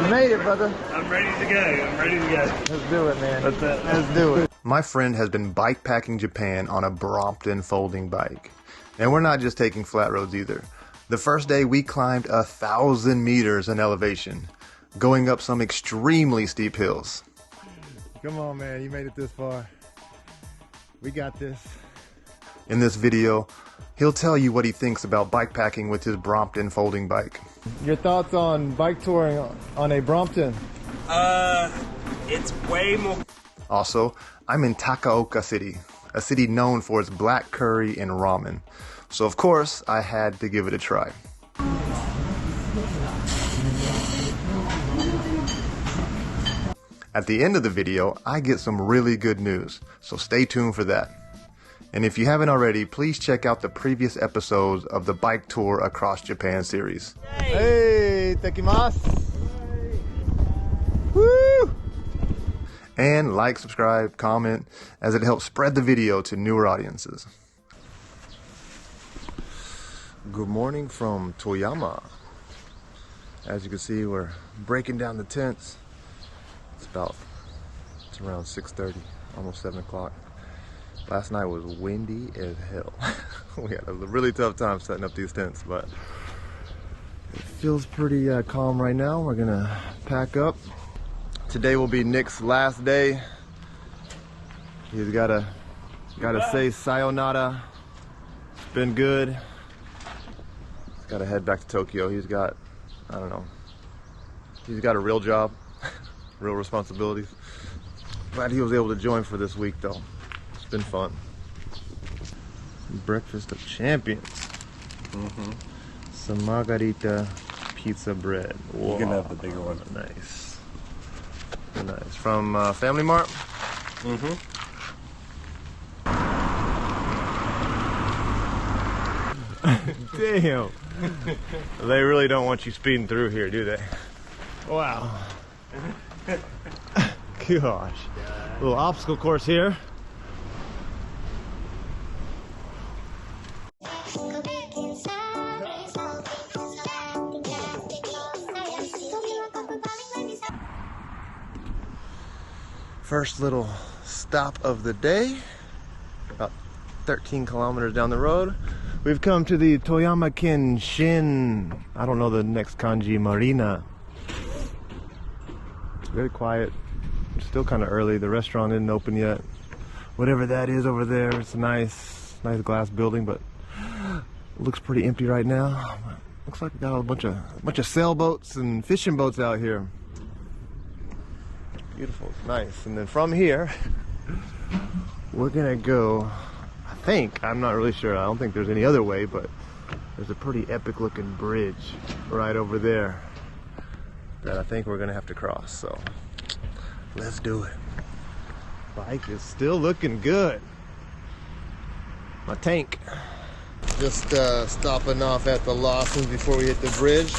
You made it, brother. I'm ready to go. I'm ready to go. Let's do it, man. That's it. Let's do it. My friend has been bikepacking Japan on a Brompton folding bike. And we're not just taking flat roads either. The first day we climbed 1,000 meters in elevation, going up some extremely steep hills. Come on, man. You made it this far. We got this. In this video, he'll tell you what he thinks about bikepacking with his Brompton folding bike. Your thoughts on bike touring on a Brompton? It's way more. Also, I'm in Takaoka City, a city known for its black curry and ramen. So of course, I had to give it a try. At the end of the video, I get some really good news, so stay tuned for that. And if you haven't already, please check out the previous episodes of the Bike Tour Across Japan series. Hey, tekimasu. Woo! And like, subscribe, comment, as it helps spread the video to newer audiences. Good morning from Toyama. As you can see, we're breaking down the tents. It's around 6:30, almost 7 o'clock. Last night was windy as hell. We had a really tough time setting up these tents, but it feels pretty calm right now. We're gonna pack up. Today will be Nick's last day. He's gotta say sayonara. It's been good. He's gotta head back to Tokyo. He's got, I don't know, he's got a real job, real responsibilities. Glad he was able to join for this week though. It's been fun. Breakfast of champions. Some margarita pizza bread. Whoa. You can have the bigger one. Nice. Nice. From Family Mart? Damn. They really don't want you speeding through here, do they? Wow. Gosh. Little obstacle course here. First little stop of the day, about 13 kilometers down the road. We've come to the Toyama Kenshin, I don't know the next kanji, marina. It's very quiet. It's still kind of early. The restaurant isn't open yet. Whatever that is over there, it's a nice glass building, but it looks pretty empty right now. Looks like we got a bunch of sailboats and fishing boats out here. Beautiful, it's nice. And then from here, we're gonna go, I think, I'm not really sure, I don't think there's any other way, but there's a pretty epic looking bridge right over there that I think we're gonna have to cross, so let's do it. Bike is still looking good. My tank. Just stopping off at the Lawson's before we hit the bridge.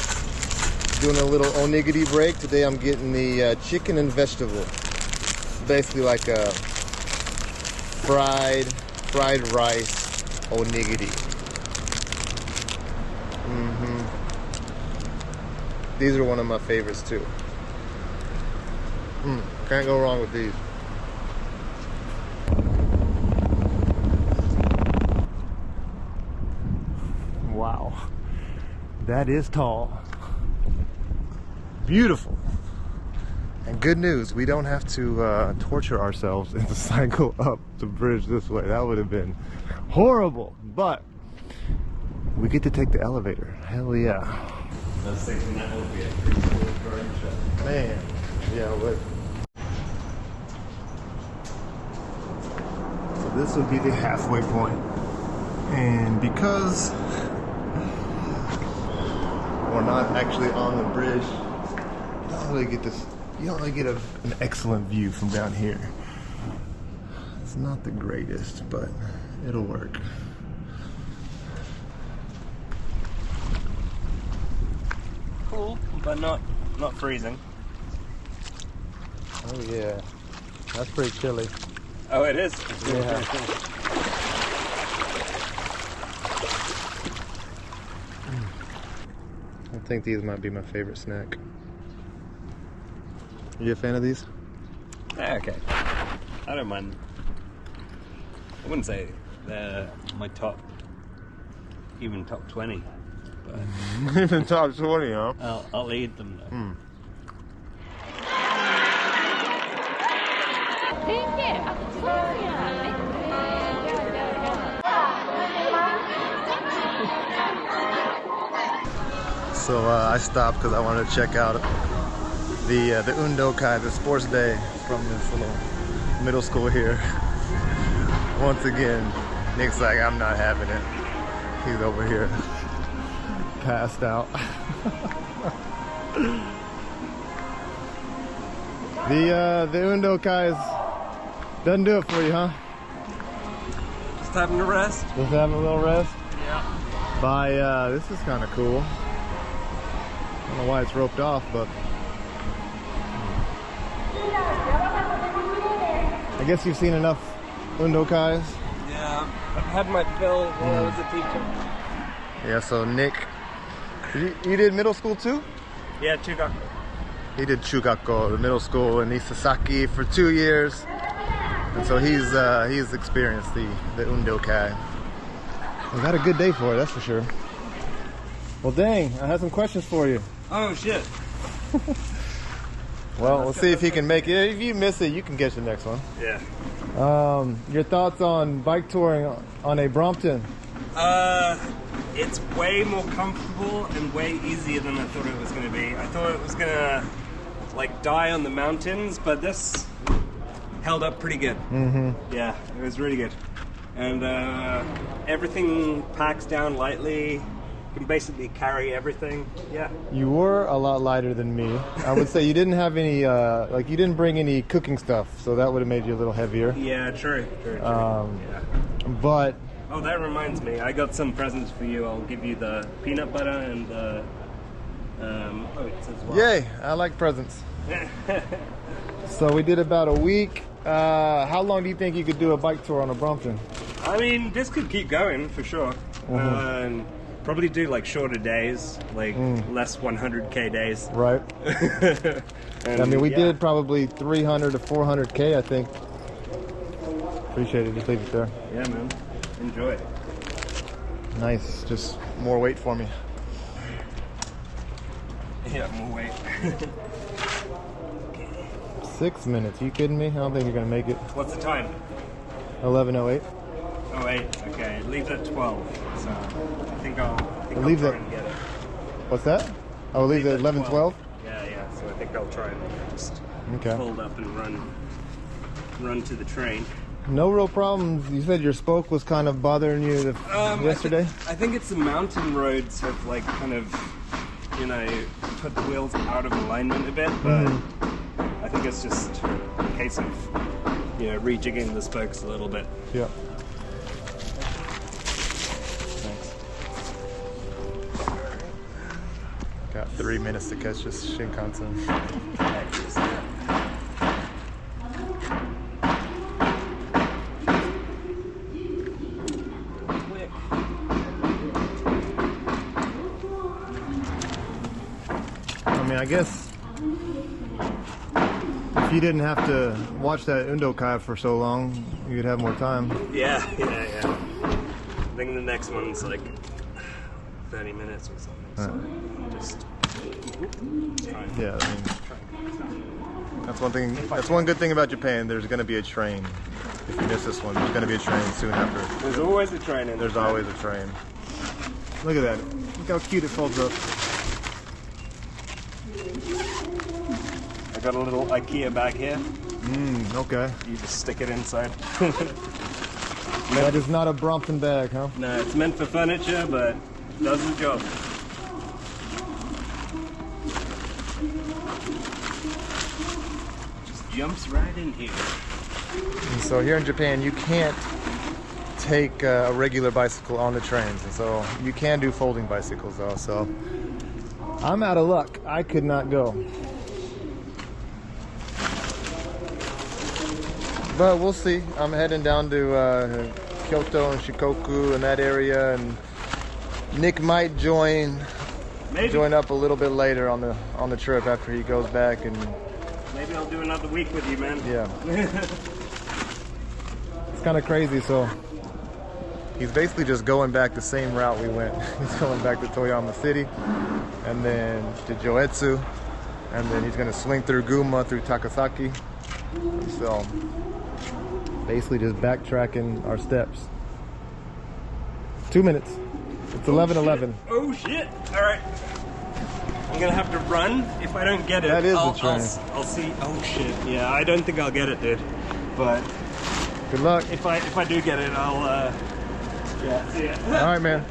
Doing a little onigiri break. Today I'm getting the chicken and vegetable. It's basically like a fried rice onigiri. These are one of my favorites too. Can't go wrong with these. Wow, that is tall. Beautiful. And good news, we don't have to torture ourselves and to cycle up the bridge this way. That would have been horrible, but we get to take the elevator. Hell yeah. I was thinking that would be a pretty cool garden shot. Man, yeah, but so this would be the halfway point. And because we're not actually on the bridge, you don't really get an excellent view from down here. It's not the greatest, but it'll work. Cool, but not freezing. Oh yeah, that's pretty chilly. Oh, it is? Yeah. I think these might be my favorite snack. You a fan of these? Okay. I don't mind. I wouldn't say they're my top, even top 20. But Even top 20, huh? I'll eat them though. So I stopped because I wanted to check out the Undokai, the sports day from this little middle school here. Once again, Nick's like, I'm not having it. He's over here passed out. The Undokai doesn't do it for you, huh? Just having a rest. Just having a little rest? Yeah. This is kind of cool. I don't know why it's roped off, but I guess you've seen enough Undokais. Yeah, I've had my fill while I was a teacher. Yeah, so Nick, you did middle school too? Yeah, Chugako. He did Chugako, the middle school in Isasaki for 2 years. And so he's experienced the Undokai. We got a good day for it, that's for sure. Well, dang, I have some questions for you. Oh, shit. Well, we'll see if he can make it. If you miss it, you can get the next one. Yeah. Your thoughts on bike touring on a Brompton? It's way more comfortable and way easier than I thought it was going to be. I thought it was going to, like, die on the mountains, but this held up pretty good. Yeah, it was really good. And everything packs down lightly. You can basically carry everything. Yeah. You were a lot lighter than me. I would say you didn't have any, you didn't bring any cooking stuff, so that would have made you a little heavier. Yeah, true. Yeah. But... Oh, that reminds me. I got some presents for you. I'll give you the peanut butter and the oats as well. Yay! I like presents. So we did about a week. How long do you think you could do a bike tour on a Brompton? I mean, this could keep going for sure. Probably do like shorter days, like less 100k days. Right. And, I mean, we did probably 300 to 400k, I think. Appreciate it. Just leave it there. Yeah, man. Enjoy. Nice. Just more weight for me. Yeah, more weight. 6 minutes. You kidding me? I don't think you're gonna make it. What's the time? 11:08. Oh, 8. Okay, it leaves at 12. So I think I'll leave try that. and get it. What's that? Oh, leave at 11:12. Yeah. So I think I'll try and just Okay. fold up and run to the train. No real problems. You said your spoke was kind of bothering you yesterday. I think it's the mountain roads have like kind of, put the wheels out of alignment a bit, but I think it's just a case of, rejigging the spokes a little bit. Yeah. Thanks. Got 3 minutes to catch this Shinkansen. I mean, I guess if you didn't have to watch that Undokai for so long, you'd have more time. Yeah. I think the next one's like 30 minutes or something. So just try. Yeah, I mean, that's one thing. That's one good thing about Japan. There's going to be a train. If you miss this one, there's going to be a train soon after. There's always a train in There's always a train. Look at that. Look how cute it folds up. I got a little IKEA bag here. Okay. You just stick it inside. That is not a Brompton bag, huh? No, it's meant for furniture, but it does the job. Just jumps right in here. And so here in Japan, you can't take a regular bicycle on the trains, and so you can do folding bicycles though. So I'm out of luck. I could not go. But we'll see. I'm heading down to Kyoto and Shikoku and that area, and Nick might join up a little bit later on the trip after he goes back and Maybe I'll do another week with you, man. Yeah. It's kind of crazy, so he's basically just going back the same route we went. He's going back to Toyama City, and then to Joetsu, and then he's gonna swing through Gunma, through Takasaki. So, basically just backtracking our steps. 2 minutes. It's 11:11. Oh shit! All right. I'm gonna have to run if I don't get it. That is the train. I'll see. Oh shit! Yeah, I don't think I'll get it, dude. But good luck. if I do get it, I'll yeah. See ya. All right, man.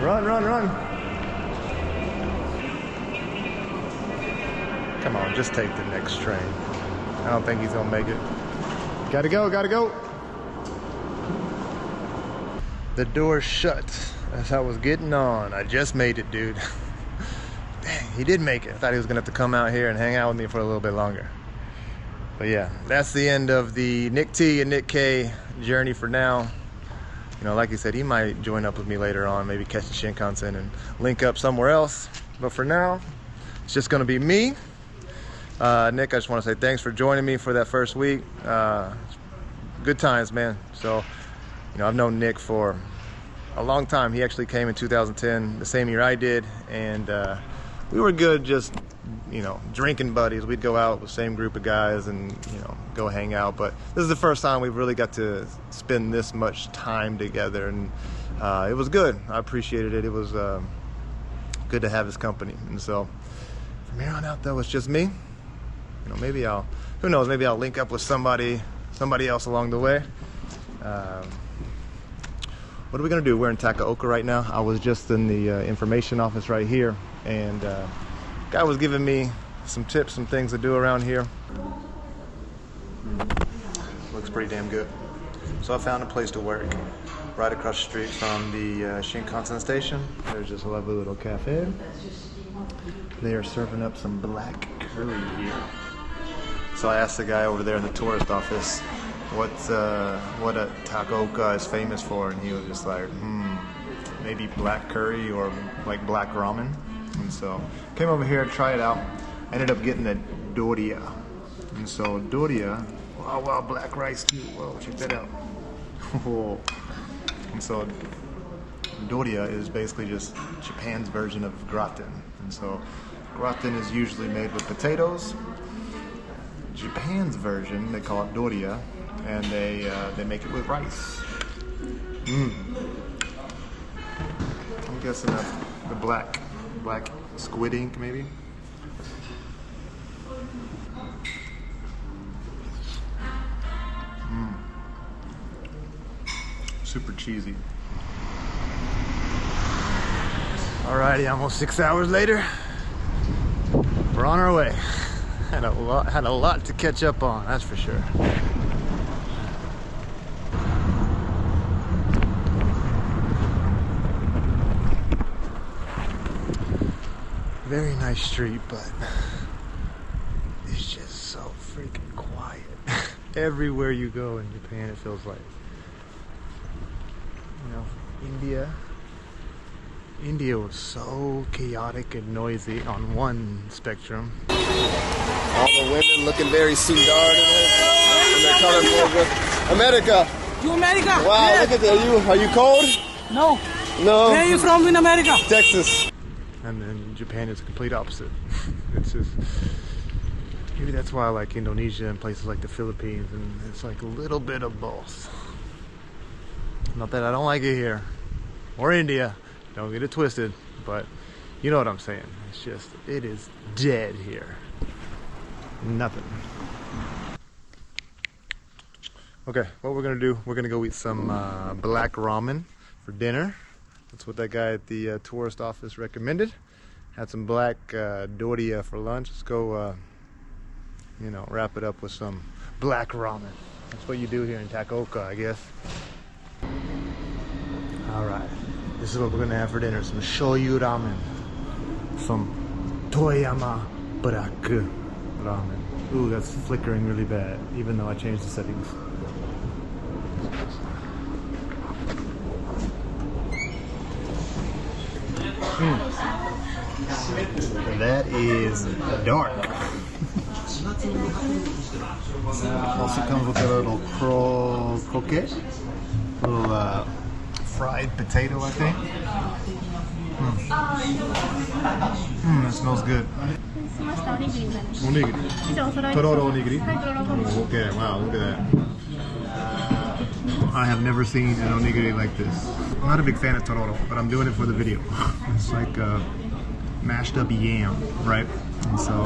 Run, run, run. Come on, just take the next train. I don't think he's gonna make it. Gotta go, gotta go. The door's shut as I was getting on. I just made it, dude. Dang, he did make it. I thought he was gonna have to come out here and hang out with me for a little bit longer. But yeah, that's the end of the Nick T and Nick K journey for now. You know, like he said, he might join up with me later on, maybe catch the Shinkansen and link up somewhere else. But for now, it's just gonna be me. Nick, I just want to say thanks for joining me for that first week. Good times, man. So, you know, I've known Nick for a long time. He actually came in 2010, the same year I did, and we were good, just, you know, drinking buddies. We'd go out with the same group of guys and, you know, go hang out. But this is the first time we've really got to spend this much time together, and it was good. I appreciated it. It was good to have his company. And so from here on out, though, it's just me. You know, maybe who knows, maybe I'll link up with somebody else along the way. What are we gonna do? We're in Takaoka right now. I was just in the information office right here, and guy was giving me some tips, some things to do around here. Looks pretty damn good. So I found a place to work right across the street from the Shinkansen station. There's this lovely little cafe. They are serving up some black curry here. So I asked the guy over there in the tourist office what a Takaoka is famous for, and he was just like, maybe black curry or like black ramen. And so came over here to try it out. I ended up getting the Doria. And so Doria, wow, black rice too. Whoa, check that out. And so Doria is basically just Japan's version of gratin. And so gratin is usually made with potatoes. Japan's version, they call it Doria, and they make it with rice. I'm guessing that's the black squid ink, maybe. Super cheesy. Alrighty, almost 6 hours later, we're on our way. Had a lot to catch up on, that's for sure. Very nice street, but it's just so freaking quiet. Everywhere you go in Japan, it feels like, you know, India was so chaotic and noisy on one spectrum. All the women looking very Sundar in their colorful dress. America! You America? Wow, yeah. Look at that. Are you cold? No. No. Where are you from in America? Texas. And then Japan is the complete opposite. It's just, maybe that's why I like Indonesia and places like the Philippines, and it's like a little bit of both. Not that I don't like it here. Or India. Don't get it twisted, but you know what I'm saying. It's just, it is dead here. Nothing. Okay, what we're gonna do, we're gonna go eat some black ramen for dinner. That's what that guy at the tourist office recommended. Had some black Doria for lunch. Let's go, you know, wrap it up with some black ramen. That's what you do here in Takaoka, I guess. All right. This is what we're gonna have for dinner: some shoyu ramen, some Toyama black ramen. Ooh, that's flickering really bad, even though I changed the settings. That is dark. Also comes with a little croquette, little fried potato, I think. That smells good. Onigiri. Tororo onigiri. Okay, wow, look at that. I have never seen an onigiri like this. I'm not a big fan of tororo, but I'm doing it for the video. It's like mashed up yam, right? And so,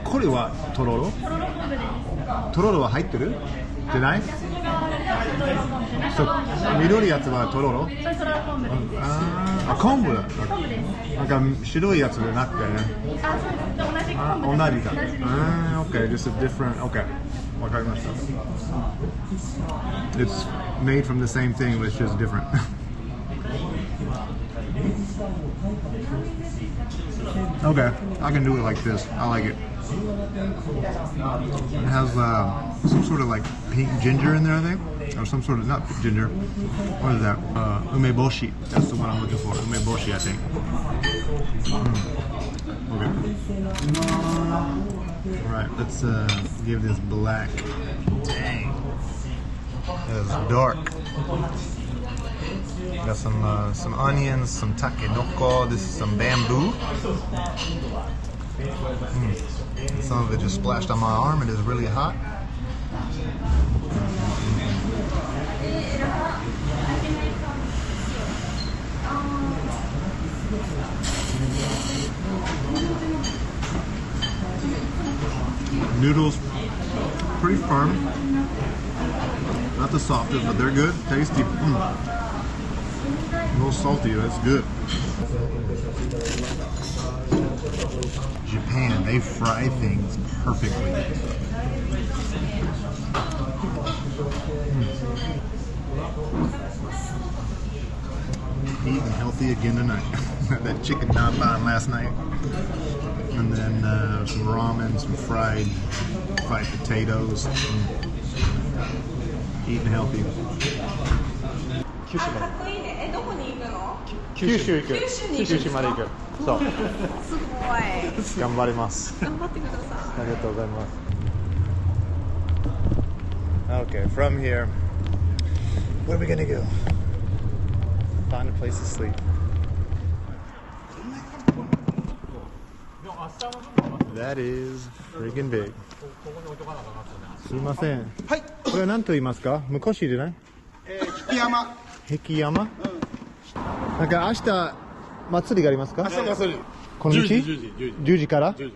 これはとろろ？とろろは入ってる？じゃない？そう、緑いやつはとろろ？あ、昆布だ。なんか白いやつじゃなくてね。同じか。Okay, just a different. Okay, わかりました。It's made from the same thing, but it's just different. Okay, I can do it like this. I like it. It has some sort of like pink ginger in there, I think, or some sort of not ginger. What is that? Umeboshi. That's the one I'm looking for. Umeboshi, I think. Okay. All right, let's give this black. Dang, that is dark. Got some onions, some takenoko. This is some bamboo. Some of it just splashed on my arm. It is really hot. Noodles, pretty firm. Not the softest, but they're good. Tasty. A little salty, that's good. Japan, they fry things perfectly. Eating healthy again tonight. Had that chicken nanban last night. And then some ramen, some fried potatoes. Eating healthy. 九州行く。九州まで行く。そう。すごい。頑張ります。頑張ってください。ありがとうございます。Okay, from here, where are we gonna go? Find a place to sleep. That is freaking big. すいません。はい。これは何と言いますか？向こう市じゃない？壁山。壁山？なんか明日祭りがありますか？明日祭り。この道？10時から？10時。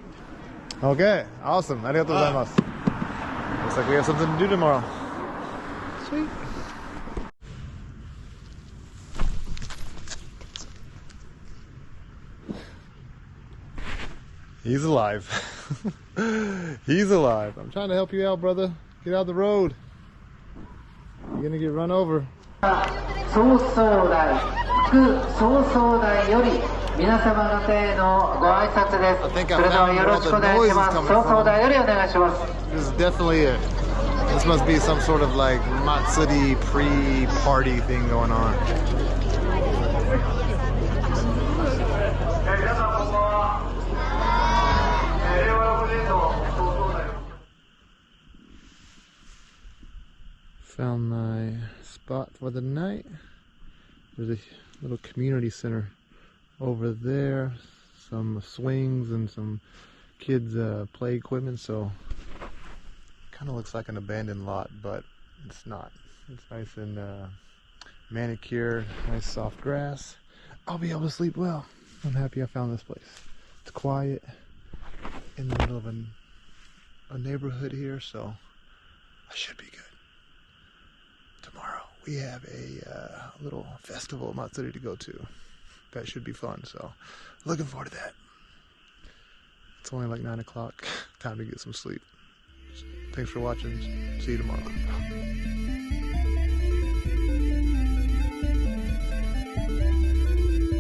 Okay, awesome. ありがとうございます。Looks like we have something to do tomorrow. Sweet. He's alive. He's alive. I'm trying to help you out, brother. Get out the road. You're gonna get run over. 早々台より皆様方へのご挨拶です。それではよろしくお願いします。早々台よりお願いします。This is definitely it. This must be some sort of like Matsuri pre-party thing going on. Found my spot for the night. There's a little community center over there, some swings and some kids play equipment, so kind of looks like an abandoned lot, but it's not. It's nice and manicured, nice soft grass. I'll be able to sleep well. I'm happy I found this place. It's quiet in the middle of a neighborhood here, so I should be good. Tomorrow we have a little festival Matsuri to go to. That should be fun, so looking forward to that. It's only like 9 o'clock. Time to get some sleep. Thanks for watching. See you tomorrow.